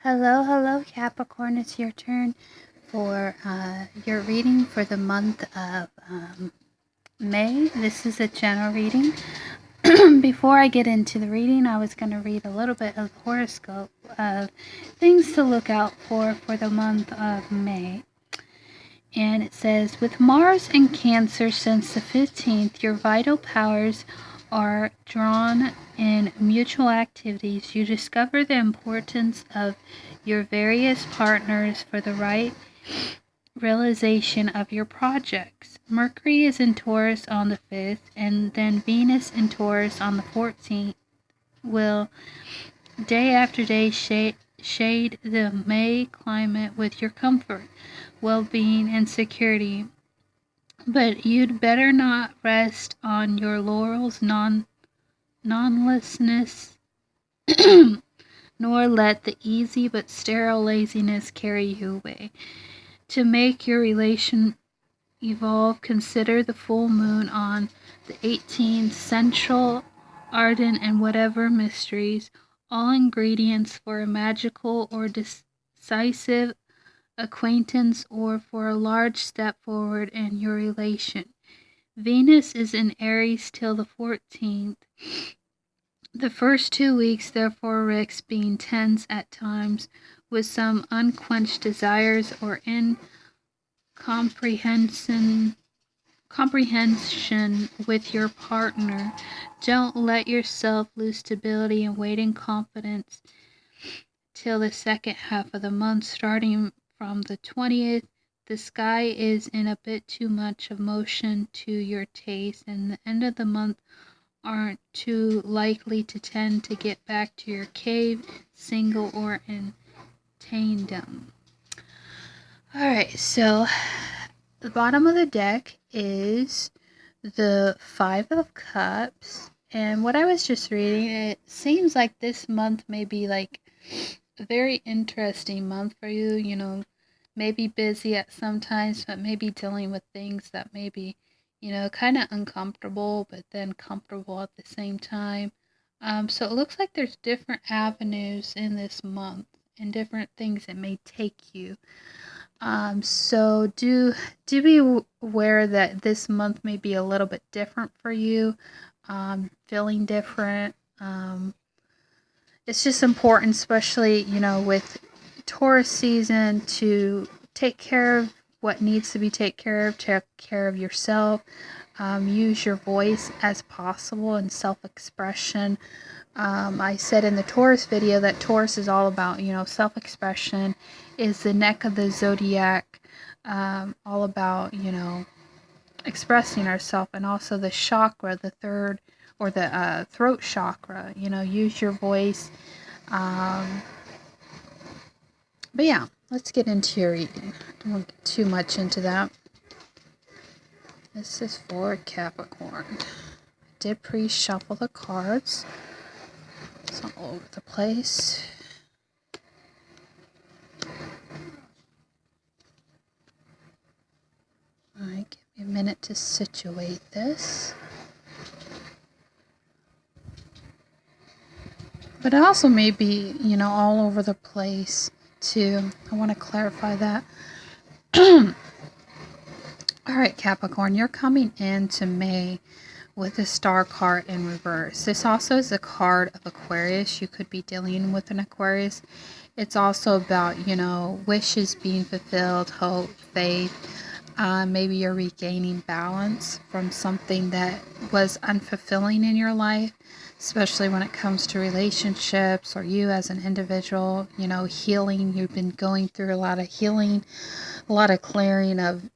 Hello, Capricorn. It's your turn for your reading for the month of May. This is a general reading. Before I get into the reading, I was going to read a little bit of the horoscope of things to look out for the month of May. And it says, with Mars in Cancer since the 15th, your vital powers are drawn in mutual activities. You discover the importance of your various partners for the right realization of your projects. Mercury is in Taurus on the 5th, and then Venus in Taurus on the 14th will day after day shade the May climate with your comfort, well-being, and security. But you'd better not rest on your laurels, nonlessness, nor let the easy but sterile laziness carry you away. To make your relation evolve, consider the full moon on the 18th, central, ardent, and whatever mysteries, all ingredients for a magical or decisive acquaintance or for a large step forward in your relation. Venus is in Aries till the 14th. The first 2 weeks therefore risk being tense at times with some unquenched desires or incomprehension with your partner. Don't let yourself lose stability and wait in confidence till the second half of the month, starting from the 20th. The sky is in a bit too much of motion to your taste, and the end of the month aren't too likely to tend to get back to your cave, single or in tandem. Alright, so the bottom of the deck is the Five of Cups, and what I was just reading, it seems like this month may be like a very interesting month for you, maybe busy at some times, but maybe dealing with things that may be, kind of uncomfortable, but then comfortable at the same time. So it looks like there's different avenues in this month and different things it may take you. So do be aware that this month may be a little bit different for you, feeling different. It's just important, especially, with Taurus season, to take care of what needs to be taken care of, take care of yourself, use your voice as possible and self-expression. I said in the Taurus video that Taurus is all about, self-expression, is the neck of the zodiac, all about, expressing ourselves, and also the chakra, the third, or the throat chakra, use your voice. But yeah, let's get into your reading. I don't get too much into that. This is for Capricorn. I did pre-shuffle the cards. It's all over the place. Alright, give me a minute to situate this. But it also may be, all over the place too. I want to clarify that. Alright, Capricorn, you're coming into May with the Star card in reverse. This also is a card of Aquarius. You could be dealing with an Aquarius. It's also about, wishes being fulfilled, hope, faith. Maybe you're regaining balance from something that was unfulfilling in your life, especially when it comes to relationships or you as an individual, healing. You've been going through a lot of healing, a lot of clearing of,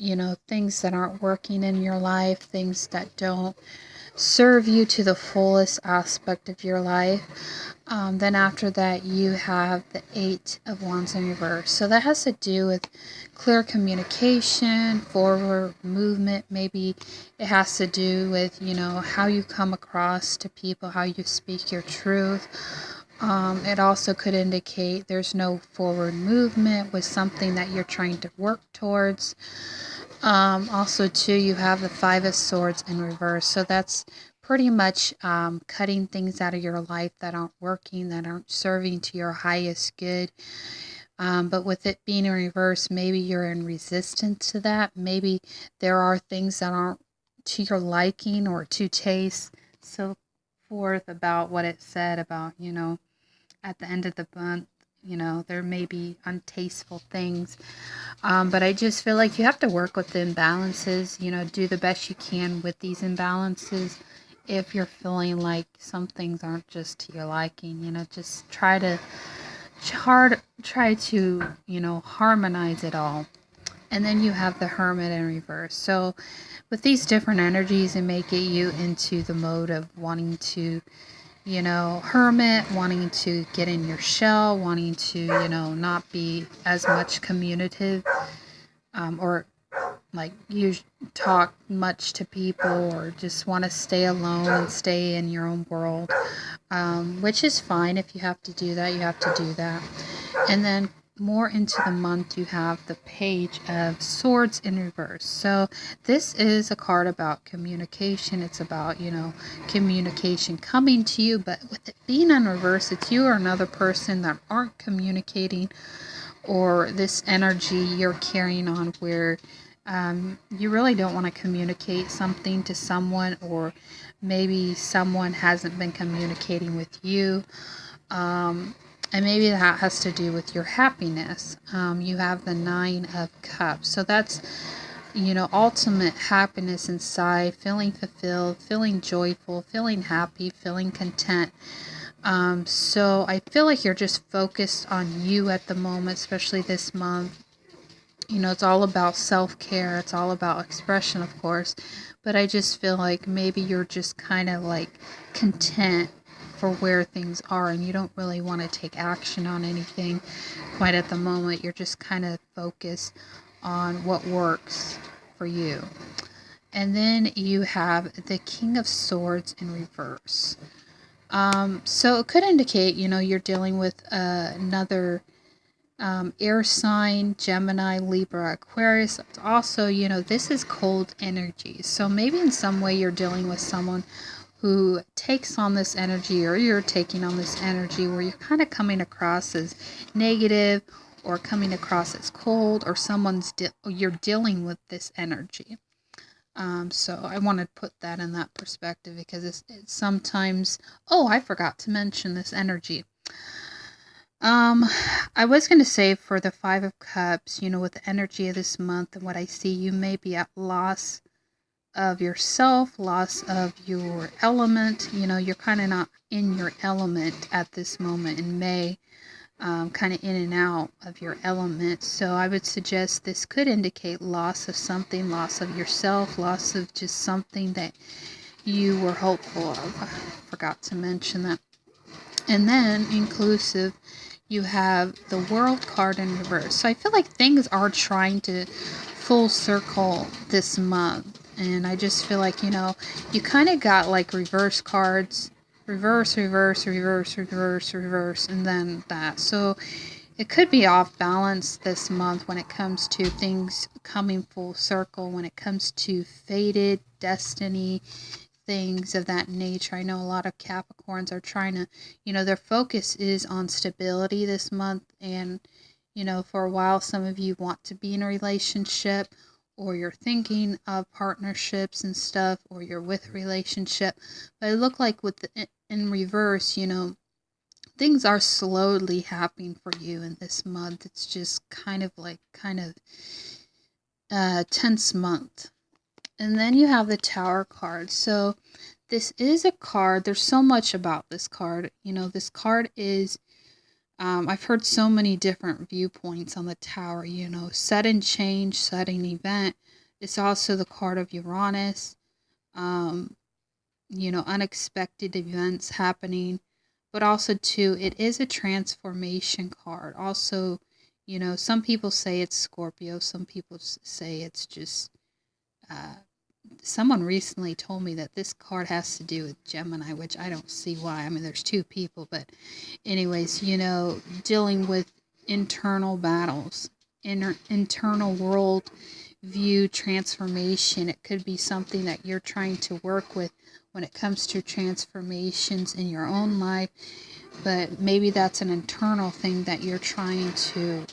things that aren't working in your life, things that don't serve you to the fullest aspect of your life. Then after that, you have the Eight of Wands in reverse. So that has to do with clear communication, forward movement. Maybe it has to do with, how you come across to people, how you speak your truth. It also could indicate there's no forward movement with something that you're trying to work towards. Also, too, you have the Five of Swords in reverse. So that's pretty much cutting things out of your life that aren't working, that aren't serving to your highest good. But with it being in reverse, maybe you're in resistance to that. Maybe there are things that aren't to your liking or to taste. So forth about what it said about, at the end of the month, there may be untasteful things. But I just feel like you have to work with the imbalances, do the best you can with these imbalances. If you're feeling like some things aren't just to your liking, just try to, harmonize it all. And then you have the Hermit in reverse. So with these different energies, it may get you into the mode of wanting to, hermit, wanting to get in your shell, wanting to, not be as much communicative, or like you talk much to people, or just want to stay alone and stay in your own world, which is fine. If you have to do that, you have to do that. And then more into the month, you have the Page of Swords in reverse. So this is a card about communication. It's about, communication coming to you, but with it being in reverse, it's you or another person that aren't communicating, or this energy you're carrying on where you really don't want to communicate something to someone, or maybe someone hasn't been communicating with you. And maybe that has to do with your happiness. You have the Nine of Cups. So that's, ultimate happiness inside, feeling fulfilled, feeling joyful, feeling happy, feeling content. So I feel like you're just focused on you at the moment, especially this month. It's all about self-care. It's all about expression, of course. But I just feel like maybe you're just kind of like content for where things are, and you don't really want to take action on anything quite at the moment. You're just kind of focused on what works for you. And then you have the King of Swords in reverse. So it could indicate, you're dealing with another air sign, Gemini, Libra, Aquarius. Also, this is cold energy. So maybe in some way you're dealing with someone who takes on this energy, or you're taking on this energy where you're kind of coming across as negative, or coming across as cold, or you're dealing with this energy. So I want to put that in that perspective, because it's sometimes, I forgot to mention this energy. I was going to say for the Five of Cups, with the energy of this month and what I see, you may be at loss of yourself, loss of your element. You're kind of not in your element at this moment in May, kind of in and out of your element. So I would suggest this could indicate loss of something, loss of yourself, loss of just something that you were hopeful of. I forgot to mention that. And then inclusive, you have the World card in reverse. So I feel like things are trying to full circle this month. And I just feel like, you kind of got like reverse cards, reverse, reverse, reverse, reverse, reverse, and then that. So it could be off balance this month when it comes to things coming full circle, when it comes to fated destiny, things of that nature. I know a lot of Capricorns are trying to, their focus is on stability this month. And, for a while, some of you want to be in a relationship, or you're thinking of partnerships and stuff, or you're with a relationship. But it looked like with in reverse, things are slowly happening for you in this month. It's just kind of tense month. And then you have the Tower card. So this is a card. There's so much about this card. This card is, I've heard so many different viewpoints on the Tower. Sudden change, sudden event. It's also the card of Uranus. Unexpected events happening. But also, too, it is a transformation card. Also, some people say it's Scorpio. Some people say it's just... someone recently told me that this card has to do with Gemini, which I don't see why. I mean, there's two people, but anyways, dealing with internal battles, internal world view transformation. It could be something that you're trying to work with when it comes to transformations in your own life. But maybe that's an internal thing that you're trying to,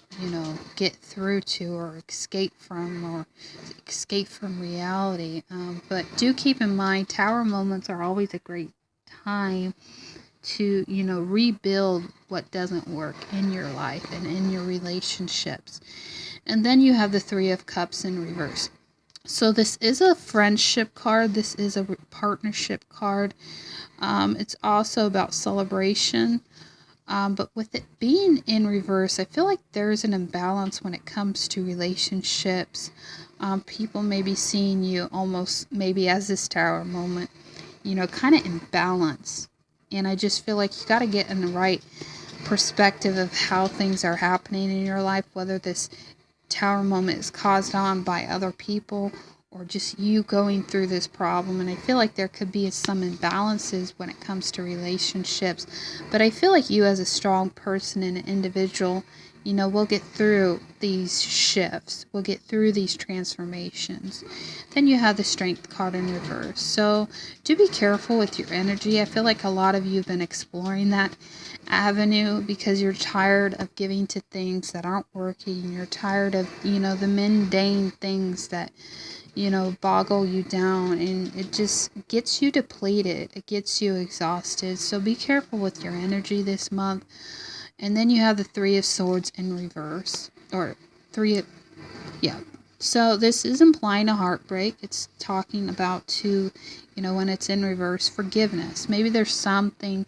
get through to, or escape from reality. But do keep in mind, tower moments are always a great time to, rebuild what doesn't work in your life and in your relationships. And then you have the Three of Cups in reverse. So this is a friendship card. This is a partnership card. It's also about celebration. But with it being in reverse, I feel like there's an imbalance when it comes to relationships. People may be seeing you almost maybe as this tower moment, kind of in balance. And I just feel like you got to get in the right perspective of how things are happening in your life, whether this tower moment is caused on by other people or just you going through this problem. And I feel like there could be some imbalances when it comes to relationships. But I feel like you, as a strong person and an individual, we'll get through these shifts. We'll get through these transformations. Then you have the Strength card in reverse. So do be careful with your energy. I feel like a lot of you have been exploring that avenue because you're tired of giving to things that aren't working. You're tired of, the mundane things that, boggle you down, and it just gets you depleted. It gets you exhausted. So be careful with your energy this month. And then you have the Three of Swords in reverse, or yeah. So this is implying a heartbreak. It's talking about when it's in reverse, forgiveness. Maybe there's something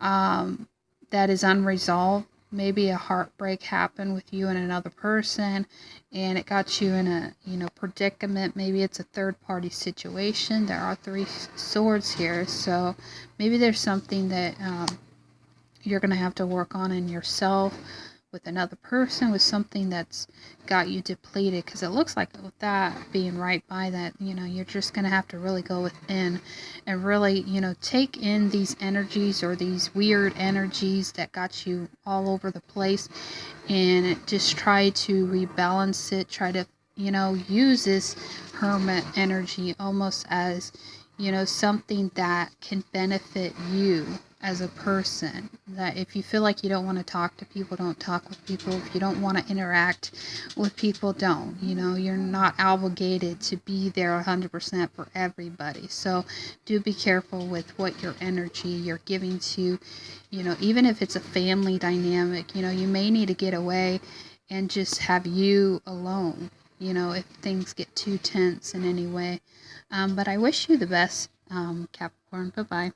that is unresolved. Maybe a heartbreak happened with you and another person, and it got you in a predicament. Maybe it's a third party situation. There are three swords here, so maybe there's something that you're going to have to work on in yourself, with another person, with something that's got you depleted. Because it looks like with that being right by that, you're just going to have to really go within and really, take in these energies, or these weird energies that got you all over the place, and just try to rebalance it. Try to, use this Hermit energy almost as, something that can benefit you as a person. That if you feel like you don't want to talk to people, don't talk with people. If you don't want to interact with people, don't. You're not obligated to be there 100% for everybody. So do be careful with what your energy you're giving to, even if it's a family dynamic, you may need to get away and just have you alone, if things get too tense in any way. But I wish you the best, Capricorn. Bye-bye.